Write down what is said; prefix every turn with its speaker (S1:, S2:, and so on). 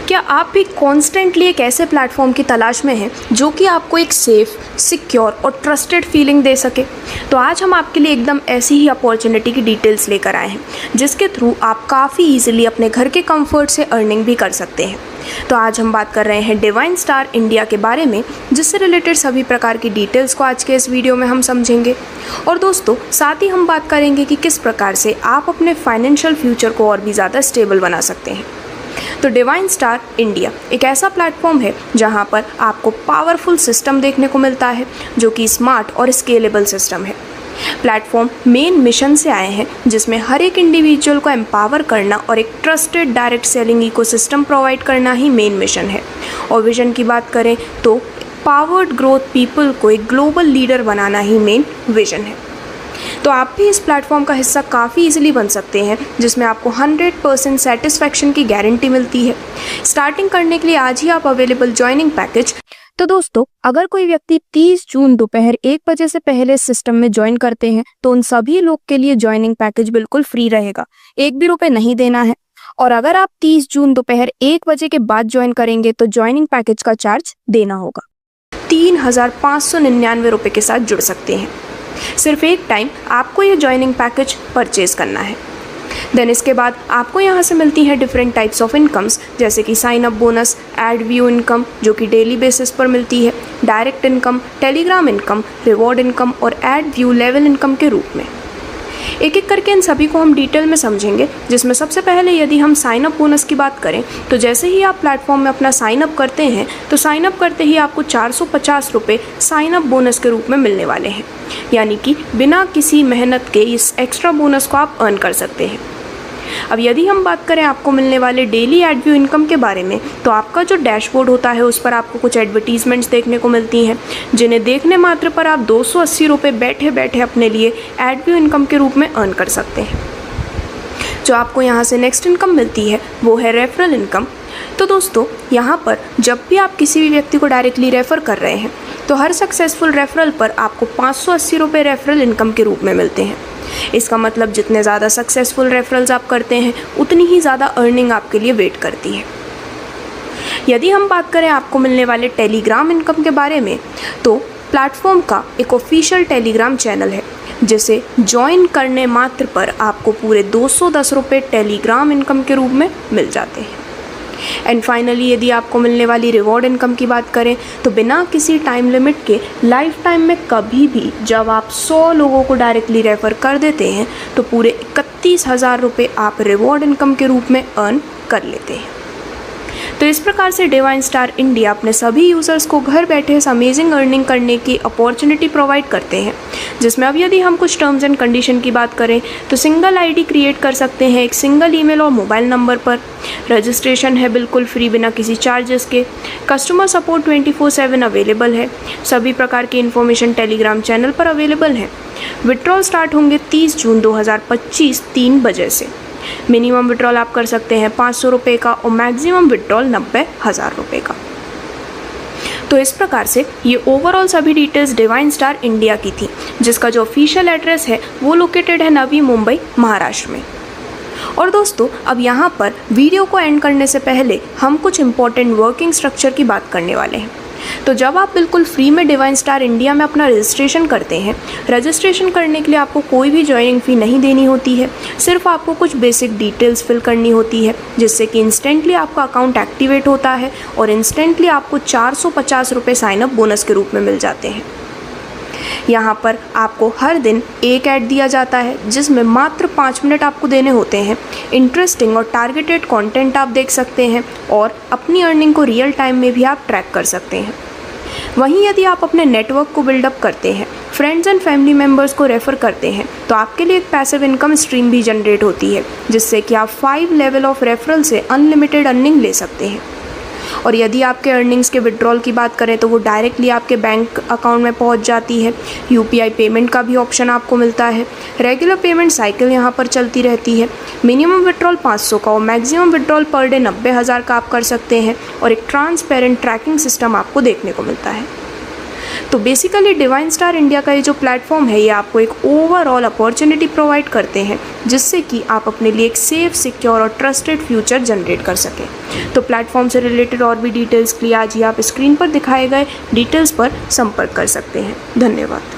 S1: क्या आप भी कॉन्स्टेंटली एक ऐसे प्लेटफॉर्म की तलाश में हैं जो कि आपको एक सेफ, सिक्योर और ट्रस्टेड फीलिंग दे सके? तो आज हम आपके लिए एकदम ऐसी ही अपॉर्चुनिटी की डिटेल्स लेकर आए हैं जिसके थ्रू आप काफ़ी ईजिली अपने घर के कंफर्ट से अर्निंग भी कर सकते हैं। तो आज हम बात कर रहे हैं डिवाइन स्टार इंडिया के बारे में, जिससे रिलेटेड सभी प्रकार की डिटेल्स को आज के इस वीडियो में हम समझेंगे। और दोस्तों, साथ ही हम बात करेंगे कि किस प्रकार से आप अपने फाइनेंशियल फ्यूचर को और भी ज़्यादा स्टेबल बना सकते हैं। तो डिवाइन स्टार इंडिया एक ऐसा प्लेटफॉर्म है जहां पर आपको पावरफुल सिस्टम देखने को मिलता है जो कि स्मार्ट और स्केलेबल सिस्टम है। प्लेटफॉर्म मेन मिशन से आए हैं जिसमें हर एक इंडिविजुअल को एम्पावर करना और एक trusted direct selling ecosystem provide करना ही मेन मिशन है। और विजन की बात करें तो पावर्ड ग्रोथ पीपल को एक ग्लोबल लीडर बनाना ही मेन विजन है। तो आप भी इस प्लेटफॉर्म का हिस्सा काफ़ी इजीली बन सकते हैं जिसमें आपको 100% सेटिस्फैक्शन की गारंटी मिलती है। स्टार्टिंग करने के लिए आज ही आप अवेलेबल ज्वाइनिंग पैकेज। तो दोस्तों, अगर कोई व्यक्ति 30 जून दोपहर 1 बजे से पहले सिस्टम में ज्वाइन करते हैं तो उन सभी लोग के लिए ज्वाइनिंग पैकेज बिल्कुल फ्री रहेगा, एक भी रुपये नहीं देना है। और अगर आप 30 जून दोपहर 1 बजे के बाद ज्वाइन करेंगे तो ज्वाइनिंग पैकेज का चार्ज देना होगा। 3,599 रुपये के साथ जुड़ सकते हैं। सिर्फ एक टाइम आपको ये ज्वाइनिंग पैकेज परचेज करना है। देन इसके बाद आपको यहाँ से मिलती हैं डिफरेंट टाइप्स ऑफ इनकम्स, जैसे कि sign up bonus, ad view income जो कि डेली बेसिस पर मिलती है, direct income, Telegram income, reward income और एड व्यू लेवल इनकम के रूप में। एक एक करके इन सभी को हम डिटेल में समझेंगे, जिसमें सबसे पहले यदि हम साइन अप बोनस की बात करें तो जैसे ही आप प्लेटफॉर्म में अपना साइन अप करते हैं तो साइन अप करते ही आपको 450 रुपये साइन अप बोनस के रूप में मिलने वाले हैं, यानी कि बिना किसी मेहनत के इस एक्स्ट्रा बोनस को आप अर्न कर सकते हैं। अब यदि हम बात करें आपको मिलने वाले डेली एड व्यू इनकम के बारे में, तो आपका जो डैशबोर्ड होता है उस पर आपको कुछ एडवर्टीजमेंट्स देखने को मिलती हैं, जिन्हें देखने मात्र पर आप 280 रुपये बैठे बैठे अपने लिए एड व्यू इनकम के रूप में अर्न कर सकते हैं। जो आपको यहाँ से नेक्स्ट इनकम मिलती है वो है रेफरल इनकम। तो दोस्तों, यहाँ पर जब भी आप किसी भी व्यक्ति को डायरेक्टली रेफ़र कर रहे हैं तो हर सक्सेसफुल रेफरल पर आपको 580 रुपये रेफरल इनकम के रूप में मिलते हैं। इसका मतलब जितने ज़्यादा सक्सेसफुल रेफरल्स आप करते हैं उतनी ही ज़्यादा अर्निंग आपके लिए वेट करती है। यदि हम बात करें आपको मिलने वाले टेलीग्राम इनकम के बारे में, तो प्लेटफॉर्म का एक ऑफिशियल टेलीग्राम चैनल है जिसे ज्वाइन करने मात्र पर आपको पूरे 210 रुपये टेलीग्राम इनकम के रूप में मिल जाते हैं। एंड फाइनली यदि आपको मिलने वाली रिवॉर्ड इनकम की बात करें तो बिना किसी टाइम लिमिट के लाइफ टाइम में कभी भी जब आप 100 लोगों को डायरेक्टली रेफ़र कर देते हैं तो पूरे 31,000 रुपये आप रिवॉर्ड इनकम के रूप में अर्न कर लेते हैं। तो इस प्रकार से डिवाइन स्टार इंडिया अपने सभी यूज़र्स को घर बैठे इस अमेजिंग अर्निंग करने की अपॉर्चुनिटी प्रोवाइड करते हैं, जिसमें अब यदि हम कुछ टर्म्स एंड कंडीशन की बात करें तो सिंगल आईडी क्रिएट कर सकते हैं एक सिंगल ईमेल और मोबाइल नंबर पर। रजिस्ट्रेशन है बिल्कुल फ्री बिना किसी चार्जेस के। कस्टमर सपोर्ट 24/7 अवेलेबल है। सभी प्रकार की इन्फॉर्मेशन टेलीग्राम चैनल पर अवेलेबल है। विड्रॉल स्टार्ट होंगे 30 जून 2025 3 बजे से। मिनिमम विड्रॉल आप कर सकते हैं 500 रुपये का और मैक्सिमम विड्रॉल 90,000 रुपये का। तो इस प्रकार से ये ओवरऑल सभी डिटेल्स डिवाइन स्टार इंडिया की थी, जिसका जो ऑफिशियल एड्रेस है वो लोकेटेड है नवी मुंबई, महाराष्ट्र में। और दोस्तों, अब यहाँ पर वीडियो को एंड करने से पहले हम कुछ इंपॉर्टेंट वर्किंग स्ट्रक्चर की बात करने वाले हैं। तो जब आप बिल्कुल फ्री में डिवाइन स्टार इंडिया में अपना रजिस्ट्रेशन करते हैं, रजिस्ट्रेशन करने के लिए आपको कोई भी ज्वाइनिंग फ़ी नहीं देनी होती है। सिर्फ आपको कुछ बेसिक डिटेल्स फिल करनी होती है, जिससे कि इंस्टेंटली आपका अकाउंट एक्टिवेट होता है और इंस्टेंटली आपको 450 रुपये साइनअप बोनस के रूप में मिल जाते हैं। यहाँ पर आपको हर दिन एक ऐड दिया जाता है जिसमें मात्र 5 मिनट आपको देने होते हैं। इंटरेस्टिंग और टारगेटेड कंटेंट आप देख सकते हैं और अपनी अर्निंग को रियल टाइम में भी आप ट्रैक कर सकते हैं। वहीं यदि आप अपने नेटवर्क को बिल्डअप करते हैं, फ्रेंड्स एंड फैमिली मेम्बर्स को रेफ़र करते हैं, तो आपके लिए एक पैसिव इनकम स्ट्रीम भी जनरेट होती है, जिससे कि आप 5 लेवल ऑफ रेफरल से अनलिमिटेड अर्निंग ले सकते हैं। और यदि आपके अर्निंग्स के विड्रॉल की बात करें तो वो डायरेक्टली आपके बैंक अकाउंट में पहुंच जाती है। यूपीआई पेमेंट का भी ऑप्शन आपको मिलता है। रेगुलर पेमेंट साइकिल यहाँ पर चलती रहती है। मिनिमम विड्रॉल 500 का और मैक्सिमम विड्रॉल पर डे 90,000 का आप कर सकते हैं और एक ट्रांसपेरेंट ट्रैकिंग सिस्टम आपको देखने को मिलता है। तो बेसिकली डिवाइन स्टार इंडिया का ये जो प्लेटफॉर्म है ये आपको एक ओवरऑल अपॉर्चुनिटी प्रोवाइड करते हैं जिससे कि आप अपने लिए एक सेफ, सिक्योर और ट्रस्टेड फ्यूचर जनरेट कर सकें। तो प्लेटफॉर्म से रिलेटेड और भी डिटेल्स के लिए आज ही आप स्क्रीन पर दिखाए गए डिटेल्स पर संपर्क कर सकते हैं। धन्यवाद।